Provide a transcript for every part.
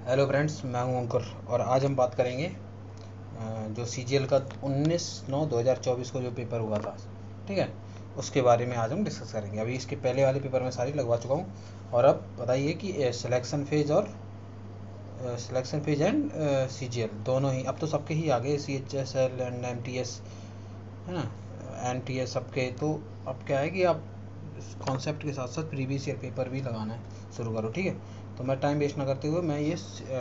Hello friends, मैं हूं अंकुर और आज हम बात करेंगे जो सीजीएल का 19/9/2024 को जो पेपर हुआ था, ठीक है, उसके बारे में आज हम डिस्कस करेंगे। अभी इसके पहले वाले पेपर में सारी लगवा चुका हूं और अब बताइए कि सिलेक्शन फेज एंड सीजीएल दोनों ही अब तो सबके ही आ गए, सीएचएसएल एंड एमटीएस, है ना, एनटीएस सबके। तो अब क्या है कि आप कॉन्सेप्ट के साथ साथ प्रीवियस ईयर पेपर भी लगाना है शुरू करो, ठीक है। तो मैं टाइम वेस्ट ना करते हुए मैं ये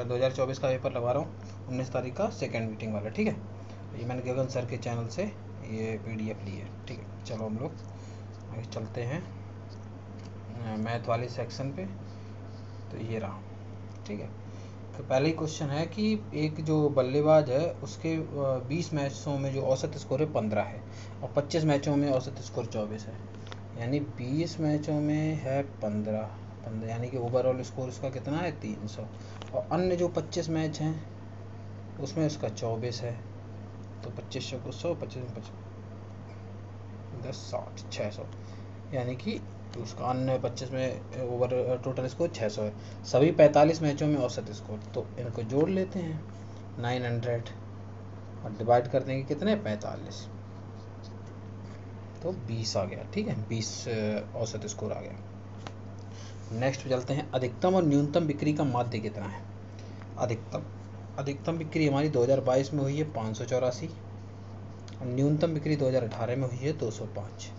2024 का पेपर लगा रहा हूँ, 19 तारीख का सेकेंड मीटिंग वाला, ठीक है। ये मैंने गगन सर के चैनल से ये पीडीएफ ली है, ठीक है। चलो हम लोग आगे चलते हैं मैथ वाले सेक्शन पे। तो ये रहा, ठीक है। तो पहले ही क्वेश्चन है कि एक जो बल्लेबाज है उसके 20 मैचों में जो औसत स्कोर है 15 है और 25 मैचों में औसत स्कोर 24 है। यानी 20 मैचों में है 15 यानी कि ओवरऑल स्कोर उसका कितना है 300, और अन्य जो 25 मैच हैं उसमें उसका 24 है। तो 25 को 100, 25 10 60 600, यानी कि उसका अन्य 25 में ओवर टोटल स्कोर 600 है। सभी 45 मैचों में औसत स्कोर, तो इनको जोड़ लेते हैं 900 और डिवाइड कर देंगे कितने 45, तो 20 आ गया, ठीक है। 20 औसत स्कोर आ गया। नेक्स्ट पे चलते हैं, अधिकतम और न्यूनतम बिक्री का माध्य कितना है। अधिकतम बिक्री हमारी 2022 में हुई है 584 और न्यूनतम बिक्री 2018 में हुई है 205।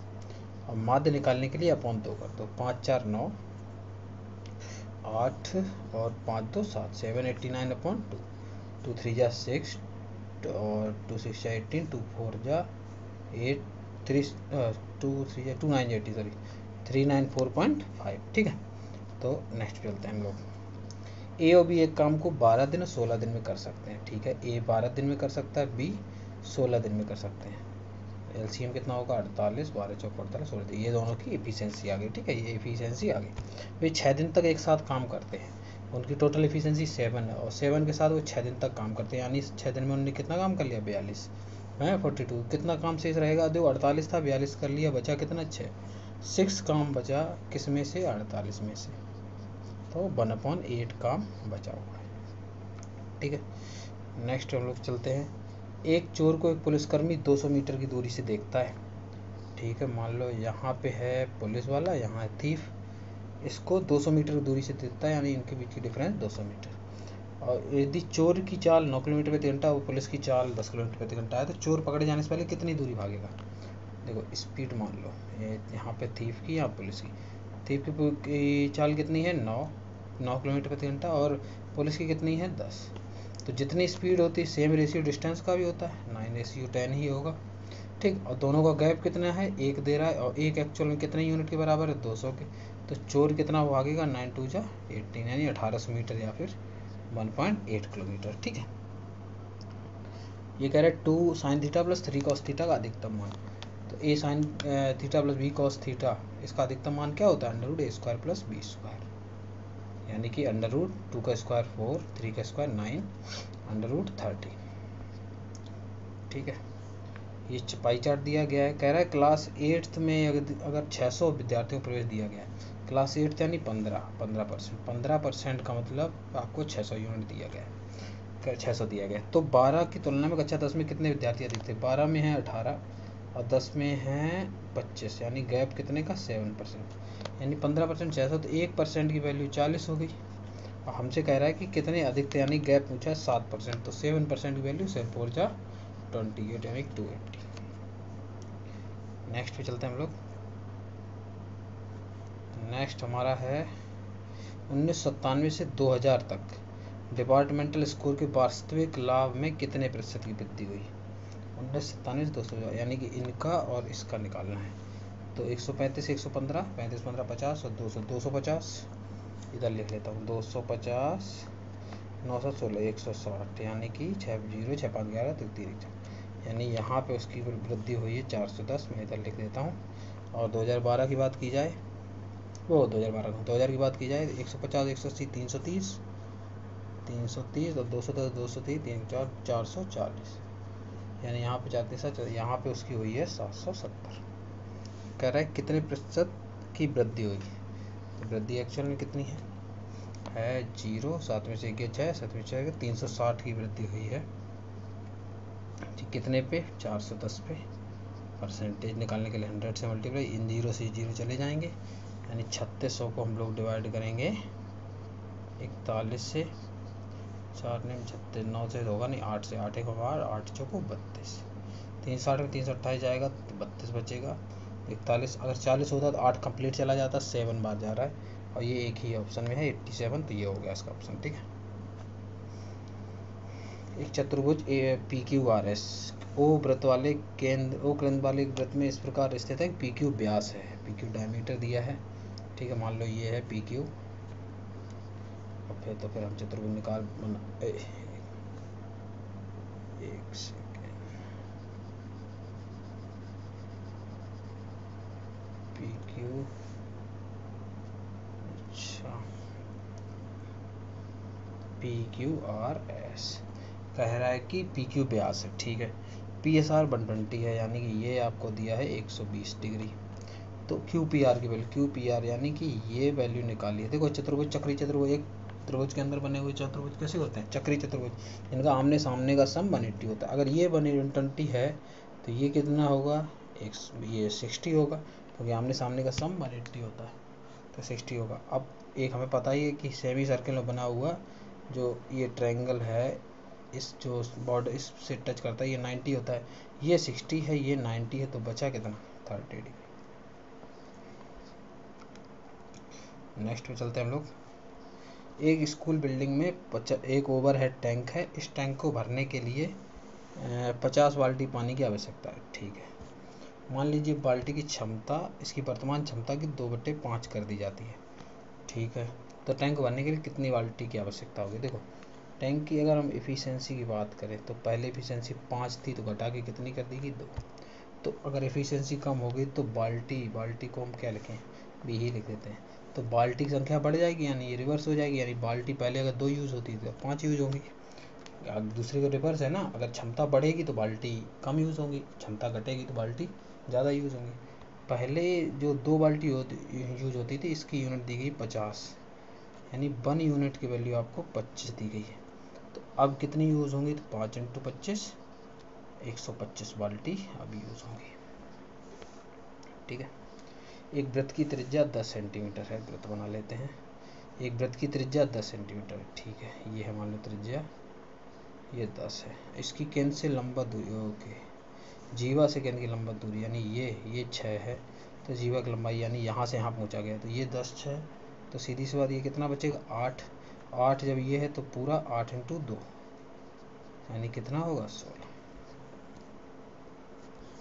और माध्य निकालने के लिए अपॉन 2 कर दो, 5 4 9 8 और 5 2 7, 789/2, 2 3 जा 6 और 2 6 जा 18, 2 4 जा 8, 3 2 3 जा 2 9 जा 80, सॉरी 394.5, ठीक है। तो नेक्स्ट चलते हैं हम लोग। ए और बी एक काम को 12 दिन और 16 दिन में कर सकते हैं, ठीक है। ए 12 दिन में कर सकता है, बी 16 दिन में कर सकते हैं। एलसीएम कितना होगा 48, 12 चौक 48, 16। ये दोनों की एफिशिएंसी आ गई, ठीक है, ये एफिशिएंसी आ गई। वे 6 दिन तक एक साथ काम करते हैं, उनकी टोटल एफिशिएंसी 7 है और 7 के साथ वो 6 दिन तक काम करते हैं, यानी 6 दिन में उन्होंने कितना काम कर लिया 42 है 42। कितना काम शेष रहेगा, जो 48 था 42 कर लिया, बचा कितना 6 काम बचा, किस में से 48 में से, तो 1/8 काम बचा हुआ है, ठीक है। नेक्स्ट हम लोग चलते हैं। एक चोर को एक पुलिसकर्मी 200 मीटर की दूरी से देखता है, ठीक है। मान लो यहाँ पे है पुलिस वाला, यहाँ है थीफ, इसको 200 मीटर की दूरी से देखता है, यानी इनके बीच की डिफरेंस 200 मीटर। और यदि चोर की चाल 9 किलोमीटर प्रति घंटा और पुलिस की चाल 10 किलोमीटर प्रति घंटा है, तो चोर पकड़े जाने से पहले कितनी दूरी भागेगा। देखो स्पीड मान लो, ये यहाँ पे थीफ की, यहाँ पुलिस की। थीफ की चाल कितनी है 9 किलोमीटर प्रति घंटा और पुलिस की कितनी है 10। तो जितनी स्पीड होती है सेम रेशियो डिस्टेंस का भी होता है, 9:10 ही होगा, ठीक। और दोनों का गैप कितना है, एक दे रहा है और एक एक्चुअल में कितने यूनिट के बराबर है 200 के। तो चोर कितना भागेगा 9 2 जा 18, यानी 1800 मीटर या फिर 1.8 किलोमीटर, ठीक है। ये कह रहे हैं 2 sin theta plus 3 cos theta का अधिकतम मान। तो a sin theta plus b cos theta, इसका अधिकतम मान क्या होता है √a² प्लस b², यानी कि √2 का स्क्वायर 4, 3 का स्क्वायर 9, √30, ठीक है। ये पाई चार्ट दिया गया है, कह रहा है क्लास 8th में अगर 600 विद्यार्थियों को प्रवेश दिया गया है, क्लास 8th यानी 15% का मतलब आपको 600 यूनिट दिया गया है, 600 दिया गया। तो 12 की तुलना में कक्षा 10 में कितने विद्यार्थी अधिक थे, 12 में है 18 और 10 में है 25, यानी गैप कितने का 7%, यानी 15% 600, तो 1% की वैल्यू 40 हो गई। और हमसे कह रहा है कि कितने अधिक थे, यानी गैप पूछा है 7%, तो 7% की वैल्यू 7 4 जा 28, यानी 280। नेक्स्ट पे चलते हैं हम लोग। नेक्स्ट हमारा है 1997 से 2000 तक डिपार्टमेंटल स्कोर के वास्तविक लाभ में कितने प्रतिशत की वृद्धि हुई। 1997 से 200, यानी कि इनका और इसका निकालना है। तो 135 115, 35 15 50 और 200 250, इधर लिख लेता हूँ 250, 916 160, यानी कि 6 0 6 5 11 3 यानी यहाँ पे उसकी वृद्धि हुई है 410, मैं इधर लिख देता हूँ। और 2012 की बात की जाए, वो 2000 की बात की जाए, 150 180 330 330 और 210 230 3 4 440, यानी यहाँ पे 34, यहाँ पे उसकी हुई है 770। कह रहा है कितने प्रतिशत की वृद्धि हुई, तो वृद्धि एक्चुअल में कितनी है है 0, 7 में से 1 गया 6, 7 में 6 गया 360 की वृद्धि हुई है। कितने पे? 410 पे। परसेंटेज निकालने के लिए 100 से मल्टीप्लाई, इन 0 से 0 चले जाएंगे, यानी 3600 को हम लोग डिवाइड करेंगे 41 से, 4 ने 36, 9 से होगा नहीं, 8 से, 8 एक बार 8 चौको 32, 360 में 328 जाएगा तो 32 बचेगा। 41 अगर 40 होता तो 8 कंप्लीट चला जाता, 7 बार जा रहा है और ये एक ही ऑप्शन में है 87, तो ये हो गया इसका ऑप्शन। ठीक है। एक चतुर्भुज P Q R S O वृत्त वाले केंद्र वाले वृत्त में इस प्रकार स्थित है। पी क्यू व्यास है, पी क्यू डायमीटर दिया है। ठीक है, मान लो ये है पी क्यू, और फिर हम चतुर्भुज निकाल एक सेकेंड, पी क्यू, अच्छा पी क्यू आर एस कह रहा है कि पी क्यू व्यास है। ठीक है, पी एस आर 120 है, यानी कि ये आपको दिया है 120 डिग्री। तो क्यू पी आर की वैल्यू, क्यू पी आर यानी कि ये वैल्यू निकालिए। देखो चतुर्भुज, चक्री चतुर्भुज, एक त्रिभुज के अंदर बने हुए चतुर्भुज कैसे होते हैं? चक्री चतुर्भुज, इनका आमने सामने का सम 180 होता है। अगर ये 120 है तो ये कितना होगा? ये 60 होगा, क्योंकि आमने सामने का सम 180 होता है, तो 60 होगा। अब एक हमें पता ही है कि सेमी सर्किल में बना हुआ जो ये ट्रायंगल है, इस जो बॉर्डर इससे टच करता है, ये 90 होता है, ये 60 है, ये 90 है, तो बचा कितना? 30 डिग्री। नेक्स्ट पे चलते हैं हम लोग। एक स्कूल बिल्डिंग में एक ओवरहेड टैंक है। इस टैंक को भरने के लिए 50 बाल्टी पानी की आवश्यकता है। ठीक है, मान लीजिए बाल्टी की क्षमता, इसकी वर्तमान क्षमता की 2/5 कर दी जाती है। ठीक है, तो टैंक भरने के लिए कितनी बाल्टी की आवश्यकता होगी? देखो टैंक की अगर हम एफिशिएंसी की बात करें तो पहले एफिशिएंसी 5 थी, तो घटा के कितनी कर देगी? 2। तो अगर एफिशिएंसी कम हो गई तो बाल्टी को हम क्या लिखें? बी ही लिख देते हैं। तो बाल्टी की संख्या बढ़ जाएगी, यानी ये रिवर्स हो जाएगी, यानी बाल्टी पहले अगर 2 यूज़ होती थी तो 5 यूज़ होंगी। दूसरे को रिवर्स है ना, अगर क्षमता बढ़ेगी तो बाल्टी कम यूज़ होंगी, क्षमता घटेगी तो बाल्टी ज़्यादा यूज़ होंगी। पहले जो 2 बाल्टी यूज़ होती थी, इसकी यूनिट दी गई 50, यानी 1 यूनिट की वैल्यू आपको 25 दी गई है। तो अब कितनी यूज़ होंगी? तो 5 × 25, 125 बाल्टी अब यूज़ होंगी। ठीक है, एक वृत्त की त्रिज्या 10 सेंटीमीटर है। वृत्त बना लेते हैं। एक वृत्त की त्रिज्या 10 सेंटीमीटर है। ठीक है, ये है मान लो त्रिज्या, ये 10 है। इसकी केंद्र से लंबा दूरी, ओके, जीवा से केंद्र की लंबा दूरी, यानी ये 6 है, तो जीवा की लंबाई यानी यहाँ से यहाँ पहुँचा गया, तो ये 10 6, तो सीधी सी बात ये कितना बचेगा? 8। 8 जब ये है तो पूरा 8 × 2, यानी कितना होगा? 16।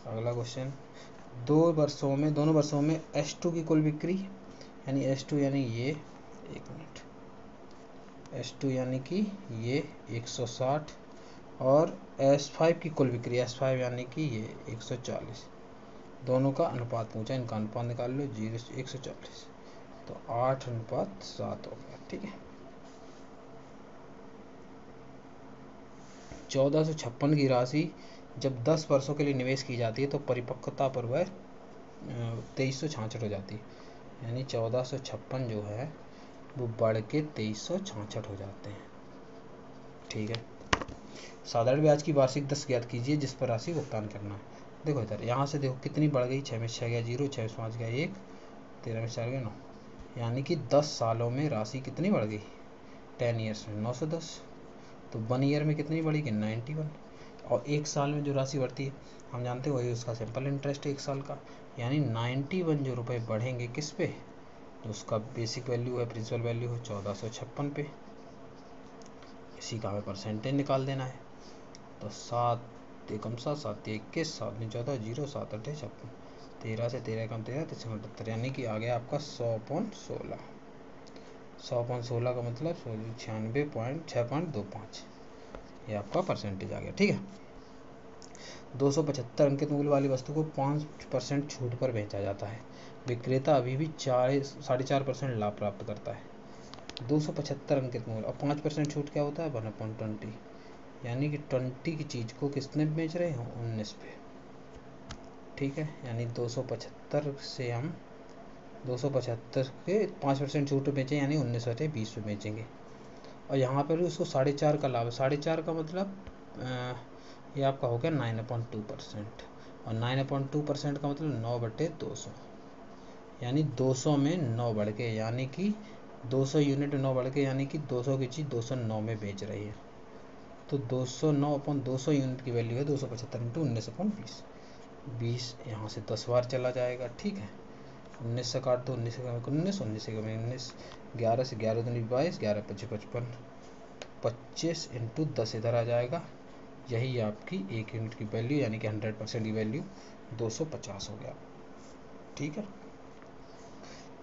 अगला क्वेश्चन, दोनों वर्षों में S2 की कुल बिक्री, यानी S2 यानी ये, एक मिनट, S2 यानी कि ये 160, और S5 की कुल बिक्री, S5 यानी कि ये 140, दोनों का अनुपात पूछा, इनका अनुपात निकाल लो। 0 से 140, तो 8:7 हो गया। ठीक है, 1456 की राशि जब 10 वर्षों के लिए निवेश की जाती है तो परिपक्वता पर वह 2366 हो जाती है, यानी 1456 जो है वो बढ़ के 2366 हो जाते हैं। ठीक है, साधारण ब्याज की वार्षिक दर ज्ञात कीजिए जिस पर राशि भुगतान करना है। देखो इधर, यहाँ से देखो कितनी बढ़ गई, 6 में 6 गया 0, 6 में 5 गया 1, 13 में 4 गया 9, यानी कि 10 सालों में राशि कितनी बढ़ गई? 10 ईयर्स में 910, तो 1 ईयर में कितनी बढ़ेगी? 91, और 1 साल में जो राशि बढ़ती है हम जानते हैं वही उसका सिंपल इंटरेस्ट है 1 साल का, यानी 91 जो रुपये बढ़ेंगे किस पे? जो उसका बेसिक वैल्यू है, प्रिंसिपल वैल्यू है 1456 पे। इसी का हमें परसेंटेज निकाल देना है। तो 7 एकम 7, 7 21, 7 में 14, 0, 7 8 56, 13 से 13 कम 13, 73, यानी कि आ गया आपका 100.16। 100.16 का मतलब 96.625, ये आपका परसेंटेज आ गया। ठीक है, 275 अंकित मूल्य वाली वस्तु को 5% छूट पर बेचा जाता है। विक्रेता अभी भी 4.5% लाभ प्राप्त करता है। 275 अंकित मूल्य और 5% छूट क्या होता है? 1/20, यानी कि 20 की चीज़ को किसने बेच रहे हैं? 19 पे। ठीक है, यानी 275 से हम 275 के 5% छूट पे बेचें यानी 1920 पे बेचेंगे। और यहाँ पर भी उसको 4.5 का लाभ, 4.5 का मतलब ये आपका हो गया 9.2%, और 9.2% का मतलब 9/200, यानी 200 में 9 बढ़ के, यानी कि 200 यूनिट 9 बढ़ के, यानी कि 200 की चीज़ 209 में बेच रही है। तो 209/200 यूनिट की वैल्यू है 275 इंटू 19/20, 20 यहाँ से 10 बार चला जाएगा। ठीक है, 19 से काट दो, 19 से 19, 19 से 19, 11 से 11 दूनी 22, 11 × 5 = 55, 25 इंटू 10 इधर आ जाएगा। यही आपकी 1 यूनिट की वैल्यू, यानी कि 100% की वैल्यू 250 हो गया। ठीक है,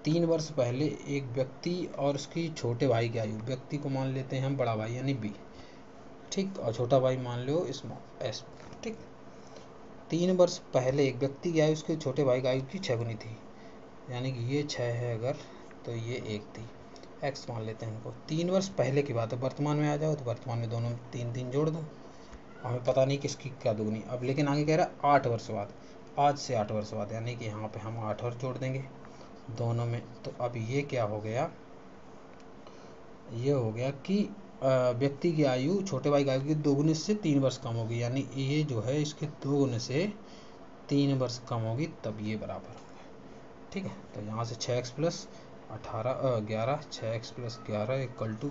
3 वर्ष पहले एक व्यक्ति और उसकी छोटे भाई की आयु, व्यक्ति को मान लेते हैं हम बड़ा भाई यानी बी, ठीक, और छोटा भाई मान लो स्मॉल एस। ठीक, 3 वर्ष पहले एक व्यक्ति की आयु उसके छोटे भाई की आयु की 6 गुनी थी, यानी कि ये 6 है अगर, तो ये 1 थी, एक्स मान लेते हैं इनको। 3 वर्ष पहले की बात है, वर्तमान में आ जाओ तो वर्तमान में दोनों 3 जोड़ दो, हमें पता नहीं किसकी क्या दुगनी। अब लेकिन आगे कह रहा है 8 वर्ष बाद, आज से 8 वर्ष बाद, यानी कि यहाँ पे हम 8 और जोड़ देंगे दोनों में। तो अब ये क्या हो गया, ये हो गया कि व्यक्ति की आयु छोटे भाई की आयु की 2 गुने से 3 वर्ष कम होगी, यानी ये जो है इसके 2 गुने से 3 वर्ष कम होगी, तब ये बराबर होगा। ठीक है, तो यहाँ से 6x + 11, 6x + 11 =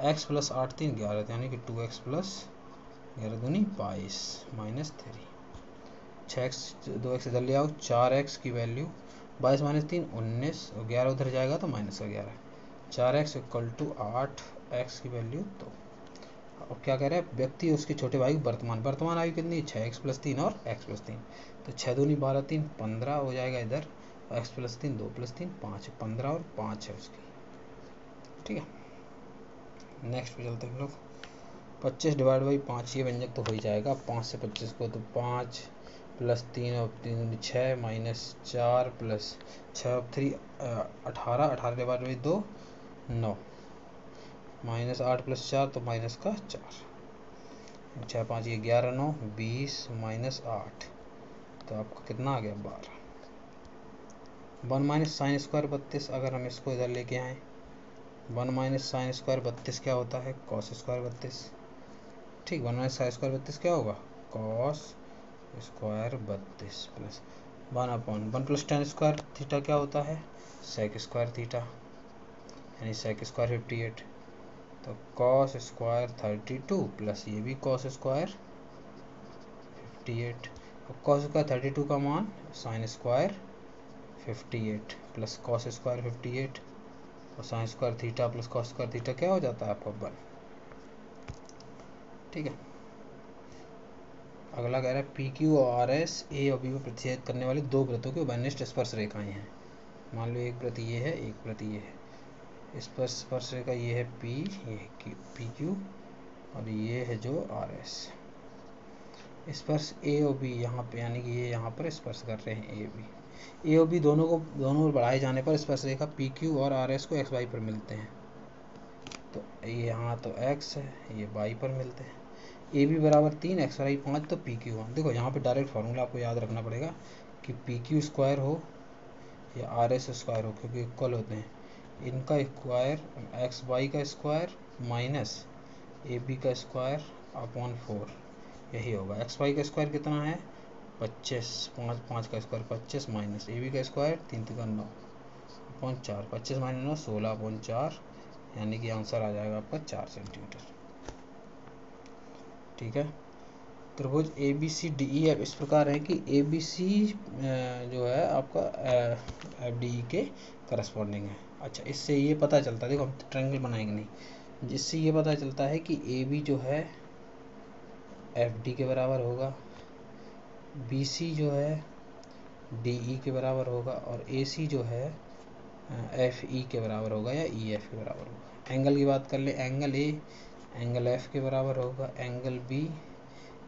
x + 8 3 11, यानी कि 2x + 11 दूनी 22 -3, 6x 2x इधर ले आओ, 4x की वैल्यू 22 - 3 19, और 11 उधर जाएगा तो -11, 4x = 8, x की वैल्यू 2। अब क्या कह रहे हैं, व्यक्ति उसके छोटे भाई वर्तमान आयु कितनी, 6x + 3 और x + 3, तो 6 दूनी 12 3 15 हो जाएगा इधर, x + 3 2 + 3 5, 15 और 5 है उसकी। ठीक है, नेक्स्ट पे चलते हैं हम लोग। 25 / 5, ये व्यंजक तो हो ही जाएगा, 5 से 25 को, तो 5 + 3 और 3 6 -4 + 6 और 3 18, 18 / 2 9, -8 + 4 तो -4, 6 5 ये 11 9 20 -8, तो आपको कितना आ गया 12। 1 - sin² 32, अगर हम इसको इधर लेके आए, 1 - sin² 32 क्या होता है, cos² 32। ठीक, 1 - sin² 32 क्या होगा, cos² 32 प्लस 1/1 + tan² थीटा क्या होता है, sec² थीटा, यानी sec² 58, तो cos² 32 प्लस ये भी cos² 58, और cos² 32 का मान sin² 58 प्लस cos² 58, और sin² theta plus cos² theta क्या हो जाता है आपका 1। ठीक है, अगला कह रहा है PQ और RS A और B में प्रतिच्छेद करने वाली 2 वृत्तों के उभयनिष्ठ स्पर्श रेखाएं हैं। मान लो एक वृत्त ये है, एक वृत्त ये है, स्पर्श रेखा ये है P, ये है PQ, और ये है जो RS। स्पर्श A और B यहाँ पे, यानी कि ये यहाँ पर स्पर्श कर रहे हैं A और B दोनों बढ़ाए जाने पर स्पर्श रेखा PQ और RS को XY पर मिलते हैं। तो ये यहाँ तो x है, ये y पर मिलते हैं। AB = 3, XY 5, तो PQ 1। देखो यहाँ पे डायरेक्ट फार्मूला आपको याद रखना पड़ेगा कि PQ² हो या RS² हो, क्योंकि इक्वल होते हैं। इनका स्क्वायर XY का स्क्वायर माइनस AB का स्क्वायर अपॉन 4, यही होगा। XY का स्क्वायर कितना है 25, 5 का स्क्वायर 25, माइनस AB का स्क्वायर 3 × 9 अपॉन 4, 25 - 9 16/4, यानी कि आंसर आ जाएगा आपका 4 सेंटीमीटर। ठीक है, त्रिभुज ABCDE इस प्रकार है कि ABC जो है आपका FDE के करस्पॉन्डिंग है। अच्छा, इससे ये पता चलता है, देखो हम ट्रायंगल बनाएंगे नहीं, जिससे ये पता चलता है कि AB जो है FD के बराबर होगा, BC जो है DE के बराबर होगा, और AC जो है FE के बराबर होगा या EF के बराबर होगा। एंगल की बात कर ले, एंगल A एंगल F के बराबर होगा, एंगल B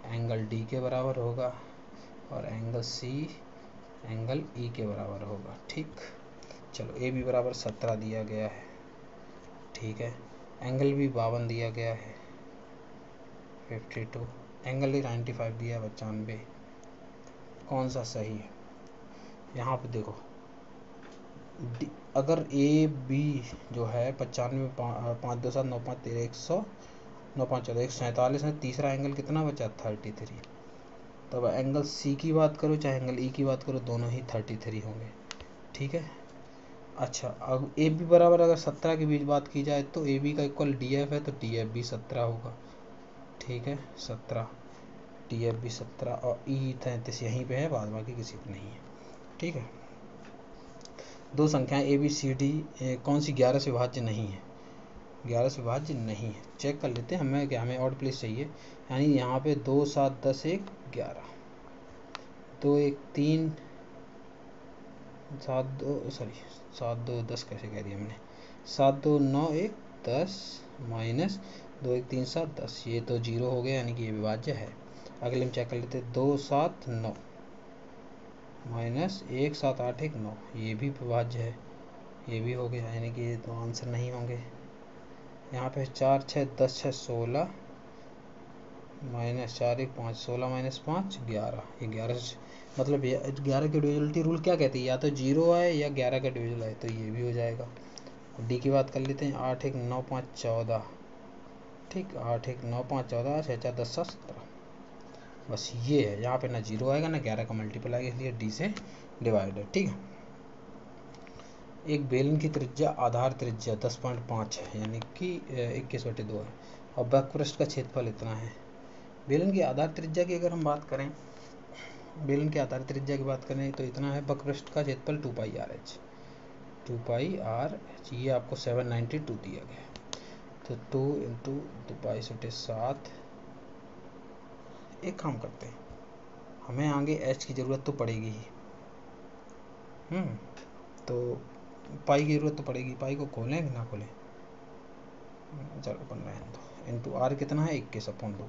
एंगल D के बराबर होगा, और एंगल C एंगल E के बराबर होगा। ठीक, चलो AB = 17 दिया गया है। ठीक है, एंगल B 52 दिया गया है, 52, एंगल A 95 दिया है, 95। कौन सा सही है, यहाँ पे देखो अगर ए बी जो है 95 5 2 7 9 5 13 100 9 5 14 147 है, तीसरा एंगल कितना बचा 33। तब एंगल सी की बात करो चाहे एंगल ई की बात करो, दोनों ही 33 होंगे। ठीक है। अच्छा, अब ए बी बराबर अगर 17 के बीच बात की जाए तो ए बी का इक्वल डी एफ है, तो डी एफ भी 17 होगा। ठीक है, 17 डी एफ भी 17 और ई 33 यहीं पे है, बाद बाकी किसी पे नहीं है। ठीक है। दो संख्याएं ए बी सी डी कौन सी 11 से विभाज्य नहीं है? 11 से विभाज्य नहीं है, चेक कर लेते हैं। हमें ऑड प्लेस चाहिए, यानी यहाँ पे 2 7 10 1 11, 2 1 3 7 2 सॉरी 7 2 10 कैसे कह दिया मैंने, 7 2 9 1 10 माइनस 2 1 3 7 10, ये तो 0 हो गया, यानी कि ये विभाज्य है। अगले में चेक कर लेते हैं, 2 7 9 माइनस 1 7 8 1 9, ये भी विभाज्य है, ये भी हो गया, यानी कि ये तो आंसर नहीं होंगे। यहाँ पे 4 6 10 6 16 माइनस 4 1 5 16 माइनस 5 11, ये 11 से मतलब ये 11 की डिविजिबिलिटी रूल क्या कहती है, या तो 0 आए या 11 का डिविजिबल आए, तो ये भी हो जाएगा। डी की बात कर लेते हैं, 8 1 9 5 14, ठीक, 8 1 9 5 14 6 4 10 17, बस ये है। यहाँ पे ना 0 आएगा ना 11 का मल्टीपल आएगा, इसलिए डी से डिवाइड है। ठीक है। एक बेलन की त्रिज्या आधार त्रिज्या 10.5 है, यानी कि 21/2 है, और वक्रपृष्ठ का क्षेत्रफल इतना है। बेलन की आधार त्रिज्या की अगर हम बात करें, बेलन की आधार त्रिज्या की बात करें तो इतना है, वक्रपृष्ठ का क्षेत्रफल 2πr/h, 2πr/h, ये आपको 792 दिया गया है। तो 2 इंटू 2π/7, एक काम करते हैं, हमें आगे h की ज़रूरत तो पड़ेगी ही, तो पाई की ज़रूरत तो पड़ेगी, पाई को खोलें कि ना खोलें, चलो अपन रहने दो। इंटू आर कितना है 21/2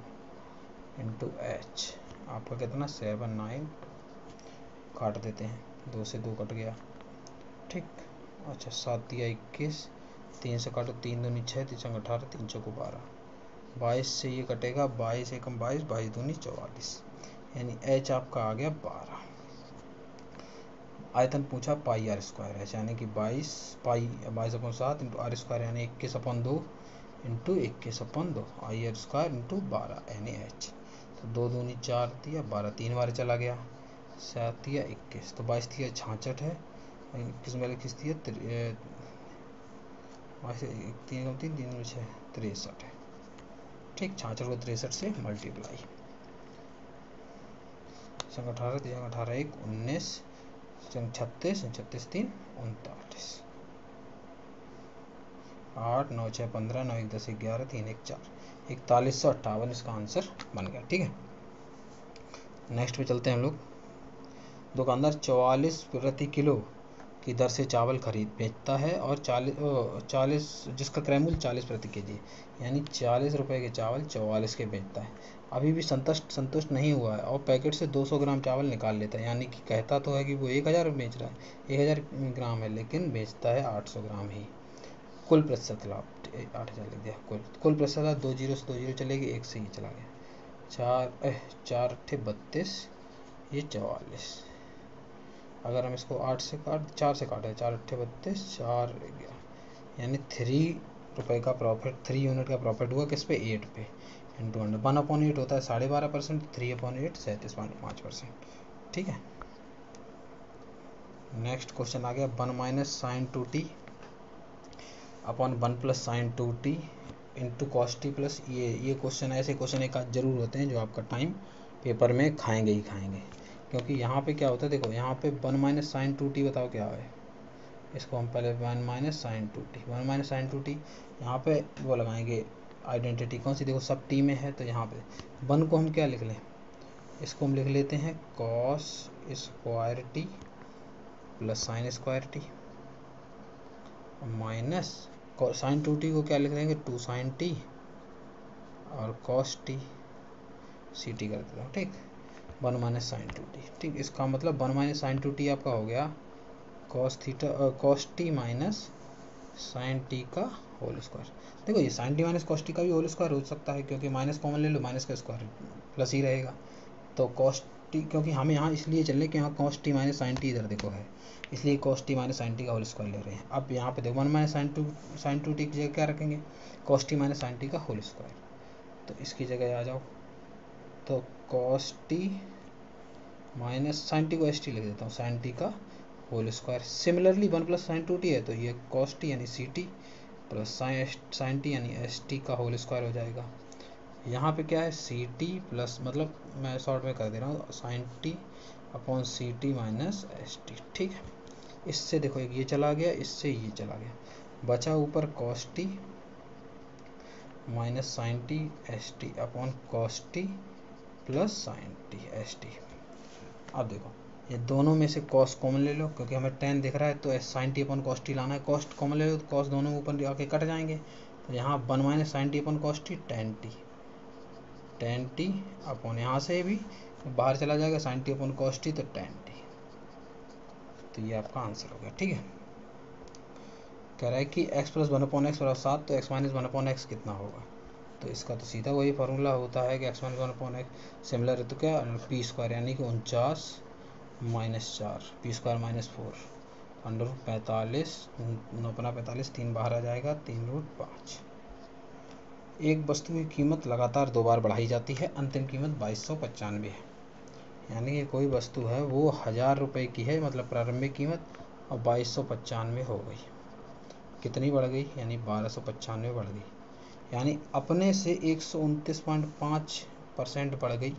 इंटू एच आपका कितना 792, काट देते हैं, 2 से 2 कट गया। ठीक, अच्छा 7 दिया 21, 3 से काटो 3 दूनी 6, 3 18, 3 चौको 12, 22 से ये कटेगा, 22 एकम 22, 22 दूनी 44, यानी एच आपका आ गया 12। आयतन पूछा पाई आर स्क्वायर है, यानी कि 22 पाई 22/7 इंटू आर स्क्वायर यानी 21/2 into 21/2 I R square into 12 यानी एच। तो 2 दूनी 4 दिया, 12 3 बार चला गया, 7 दिया 21, तो 22 दिया 66 है, 21 में 21 दिया 3 3 3 में 6 63 है। ठीक, 66 को 63 से मल्टीप्लाई, 18 3 18 1 19 36 36 3 39, 8 9 6 15 9 1 10 11 3 1 4, 4158 इसका आंसर बन गया। ठीक है। नेक्स्ट पे चलते हैं हम लोग। दुकानदार 44 प्रति किलो की दर से चावल खरीद बेचता है और 40 जिसका क्रय मूल्य 40 प्रति केजी, यानी 40 रुपये के चावल 44 के बेचता है। अभी भी संतुष्ट नहीं हुआ है और पैकेट से 200 ग्राम चावल निकाल लेता है, यानी कि कहता तो है कि वो 1000 बेच रहा है, 1000 ग्राम है, लेकिन बेचता है 800 ग्राम ही। कुल प्रतिशत लाभ 8000 लिख दिया, कुल प्रतिशत 2 0 से 2 0 चलेगी, 1 से ही चला गया, 4 8 32, ये 44, अगर हम इसको 8 से 4 से काटें, 4 8 32, 4 गया, यानी 3 रुपये का प्रॉफिट, 3 यूनिट का प्रॉफिट हुआ किस पे 8 पे, इंटू 1/8 होता है 12.5%, 3/8 37.5%। ठीक है। नेक्स्ट क्वेश्चन आ गया 1 minus sine 2t upon 1 plus sine 2t into cos T plus, ये क्वेश्चन, ऐसे क्वेश्चन एक आध जरूर होते हैं जो आपका टाइम पेपर में खाएंगे ही खाएंगे, क्योंकि यहाँ पे क्या होता है, देखो यहाँ पे 1 माइनस साइन 2t बताओ क्या है, इसको हम पहले 1 minus sine 2t, 1 minus sine 2t, यहाँ पे वो लगाएंगे आइडेंटिटी कौन सी, देखो सब टी में है, तो यहाँ पे 1 को हम क्या लिख लें, इसको हम लिख लेते हैं cos square T plus sine square T, minus sine 2t को क्या लिख देंगे 2 साइन टी और कॉस टी, सी टी कर देता हूँ। ठीक, 1 माइनस साइन 2t, ठीक, इसका मतलब 1 माइनस साइन 2t आपका हो गया cos T minus sine T का होल स्क्वायर। देखो ये sine T minus cos T का भी होल स्क्वायर हो सकता है, क्योंकि माइनस कॉमन ले लो, माइनस का स्क्वायर प्लस ही रहेगा, तो कॉस टी, क्योंकि हम यहाँ इसलिए चल रहे कि यहाँ cos T minus sine T इधर देखो है, इसलिए cos T minus sine T का होल स्क्वायर ले रहे हैं। अब यहाँ पे देखो 1 माइनस साइन टू टी की जगह क्या रखेंगे, cos T minus sine T का होल स्क्वायर। तो इसकी जगह आ जाओ, तो cos T minus sine T को एस टी लिख देता हूँ, साइन टी का whole square. Similarly 1 plus sine two T है तो ये कॉस टी यानी C T plus sine T यानी एस टी का होल स्क्वायर हो जाएगा। यहाँ पे क्या है सी टी प्लस, मतलब मैं शॉर्ट में कर दे रहा हूँ, sine T upon C T minus S T. ठीक है, इससे देखो एक ये चला गया, इससे ये चला गया, बचा ऊपर cos T minus sine T S T upon cos T plus sine T S T. अब देखो ये दोनों में से कॉस कॉमन ले लो, क्योंकि हमें टेन दिख रहा है तो साइन टी अपन कॉस टी लाना है, कॉस्ट कॉमन ले लो तो कॉस दोनों ऊपर आके कट जाएंगे। तो यहाँ 1 माइनस साइन टी अपन कॉस टी टेन टी अपन यहाँ से भी बाहर चला जाएगा, साइन टी अपन कॉस टी तो टेन टी। तो ये आपका आंसर हो गया। ठीक है, कह रहा है कि x प्लस 1/x बराबर 7, तो x माइनस 1/x कितना होगा। तो इसका तो सीधा वही फार्मूला होता है कि x माइनस 1/x सिमिलर है तो क्या पी स्क्वायर यानी कि 49 minus 4 P square minus 4 under 45 9×45 3 बाहर आ जाएगा 3√5। एक वस्तु की कीमत लगातार 2 बार बढ़ाई जाती है, अंतिम कीमत 2295 है। यानी कि कोई वस्तु है वो 1000 रुपये की है, मतलब प्रारंभिक कीमत, और 2295 हो गई। कितनी बढ़ गई, यानी 1295 बढ़ गई, यानी अपने से 129.5% बढ़ गई।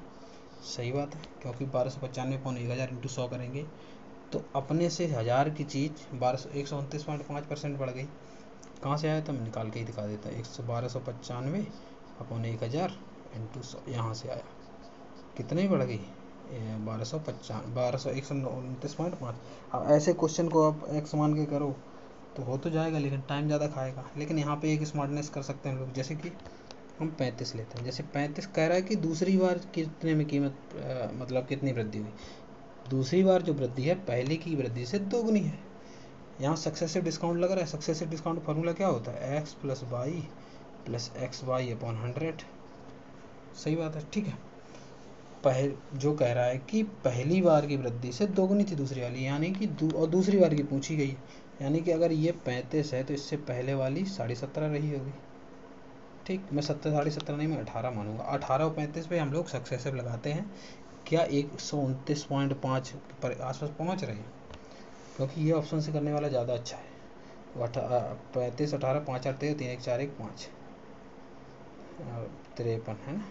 सही बात है, क्योंकि 1295 पौन 1000 इंटू 100 करेंगे तो अपने से 1000 की चीज़ 129.5% बढ़ गई। कहाँ से आया तो मैं निकाल के ही दिखा देता हूँ, 1295 अपॉन 1000 इंटू 100, यहाँ से आया। कितनी बढ़ गई, 129.5। अब ऐसे क्वेश्चन को आप एक्स मान के करो तो हो तो जाएगा, लेकिन टाइम ज़्यादा खाएगा। लेकिन यहाँ पे एक स्मार्टनेस कर सकते हैं हम लोग, जैसे कि हम 35 लेते हैं, जैसे 35 कह रहा है कि दूसरी बार कितने में कीमत मतलब कितनी वृद्धि हुई। दूसरी बार जो वृद्धि है पहले की वृद्धि से दोगुनी है। यहाँ सक्सेसिव डिस्काउंट लग रहा है, सक्सेसिव डिस्काउंट फार्मूला क्या होता है, X plus Y plus X Y upon 100। सही बात है। ठीक है, जो कह रहा है कि पहली बार की वृद्धि से दोगुनी थी दूसरी वाली, यानी कि और दूसरी बार की पूछी गई, यानी कि अगर ये 35 है तो इससे पहले वाली 17.5 रही होगी। ठीक, मैं 17.5 नहीं, मैं 18 मानूंगा। 18 और 35 पे हम लोग सक्सेसिव लगाते हैं, क्या 129.5 पर आसपास पहुंच रहे हैं, क्योंकि ये ऑप्शन से करने वाला ज़्यादा अच्छा है। तो 35 18 5 8 3 1 4 1 5 53 है ना,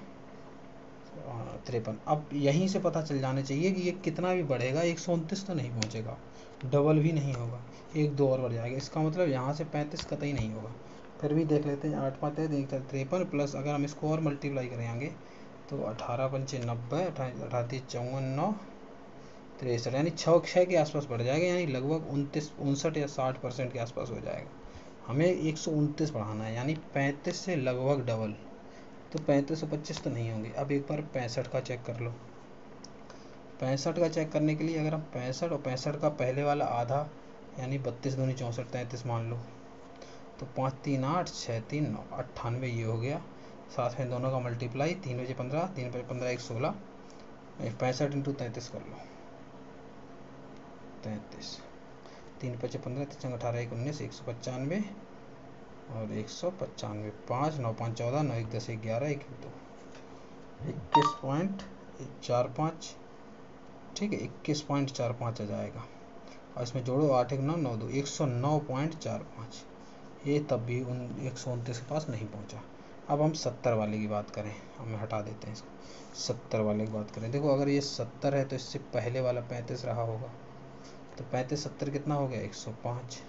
53। अब यहीं से पता चल जाना चाहिए कि ये कितना भी बढ़ेगा 129 तो नहीं पहुंचेगा, डबल भी नहीं होगा, 1-2 और बढ़ जाएगा। इसका मतलब यहाँ से 35 कतई नहीं होगा। फिर भी देख लेते हैं, 8 5 53 प्लस अगर हम इसको और मल्टीप्लाई करेंगे तो 18 पंचे 90, 18 54 9 63, यानी 6 के आसपास बढ़ जाएगा, यानी लगभग 59 या 60% के आसपास हो जाएगा। हमें 129 बढ़ाना है, यानी 35 से लगभग डबल। तो 35 और 25 तो नहीं होंगे। अब एक बार 65 का चेक कर लो। 65 का चेक करने के लिए अगर हम 65 और 65 का पहले वाला आधा, यानी 32 दूनी 64 33 मान लो, तो 5 3 8 6 3 9 98 ये हो गया। साथ में दोनों का मल्टीप्लाई, 3 बजे 15 3 बजे 15 1 16, 65 इंटू 33 कर लो, 33 3 5 15 3 18 1 19 195 और 195 5 9 5 14 9 1 10 1 11 1 2 21.45। ठीक है, 21.45 आ जाएगा, और इसमें जोड़ो 8 1 9 9 2 109.45। ये तब भी 129 के पास नहीं पहुंचा। अब हम 70 वाले की बात करें, हम हटा देते हैं इसको, 70 वाले की बात करें। देखो अगर ये 70 है तो इससे पहले वाला 35 रहा होगा, तो 35 70 कितना हो गया 105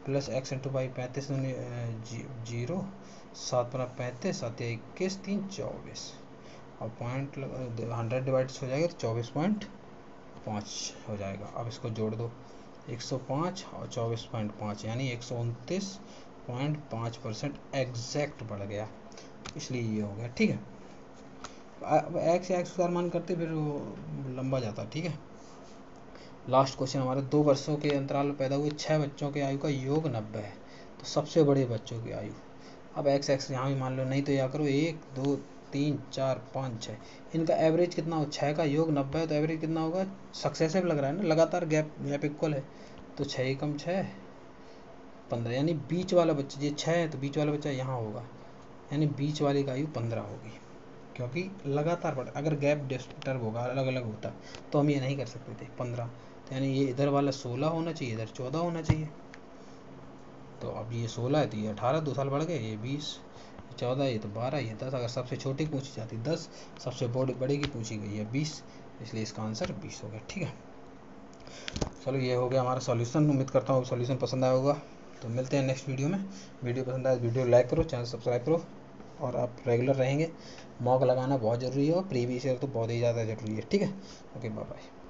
प्लस एक्स इंटू वाई, 35 0 7 बना 35 7 21 3 24, और पॉइंट 100 डिवाइड हो जाएगा तो 24.5 हो जाएगा। अब इसको जोड़ दो, 105 और 24.5 यानी 129.5% एग्जैक्ट बढ़ गया, इसलिए ये हो गया। ठीक है, अब एक्स या एक्स स्क्वायर मान करते फिर वो लंबा जाता। ठीक है, लास्ट क्वेश्चन हमारे 2 वर्षों के अंतराल में पैदा हुए 6 बच्चों के आयु का योग 90 है, तो सबसे बड़े बच्चों की आयु। अब एक्स एक्स यहाँ भी मान लो, नहीं तो या करो 1 2 3 4 5 6, इनका एवरेज कितना हो, 6 का योग 90 है तो एवरेज कितना होगा, सक्सेसिव लग रहा है ना, लगातार गैप गैप इक्वल है, तो 6 एकम 6 15, यानी बीच वाला बच्चा, ये 6 है तो बीच वाला बच्चा यहाँ होगा, यानी बीच वाली का आयु 15 होगी, क्योंकि लगातार बढ़, अगर गैप डिस्टर्ब होगा अलग अलग होता तो हम ये नहीं कर सकते थे 15, तो यानी ये इधर वाला 16 होना चाहिए, इधर 14 होना चाहिए। तो अब ये 16 है तो ये 18, 2 साल बढ़ गए, ये 20, 14, ये तो 12, ये 10, अगर सबसे छोटी पूछी जाती 10, सबसे बड़ी की पूछी गई है 20, इसलिए इसका आंसर 20 हो गया। ठीक है, चलो ये हो गया हमारा सॉल्यूशन। उम्मीद करता हूँ सॉल्यूशन पसंद आया होगा, तो मिलते हैं नेक्स्ट वीडियो में। वीडियो पसंद आए वीडियो लाइक करो, चैनल सब्सक्राइब करो, और आप रेगुलर रहेंगे। मॉक लगाना बहुत ज़रूरी है और प्रीवियस ईयर तो बहुत ही ज़्यादा ज़रूरी है। ठीक है, ओके, बाय बाय।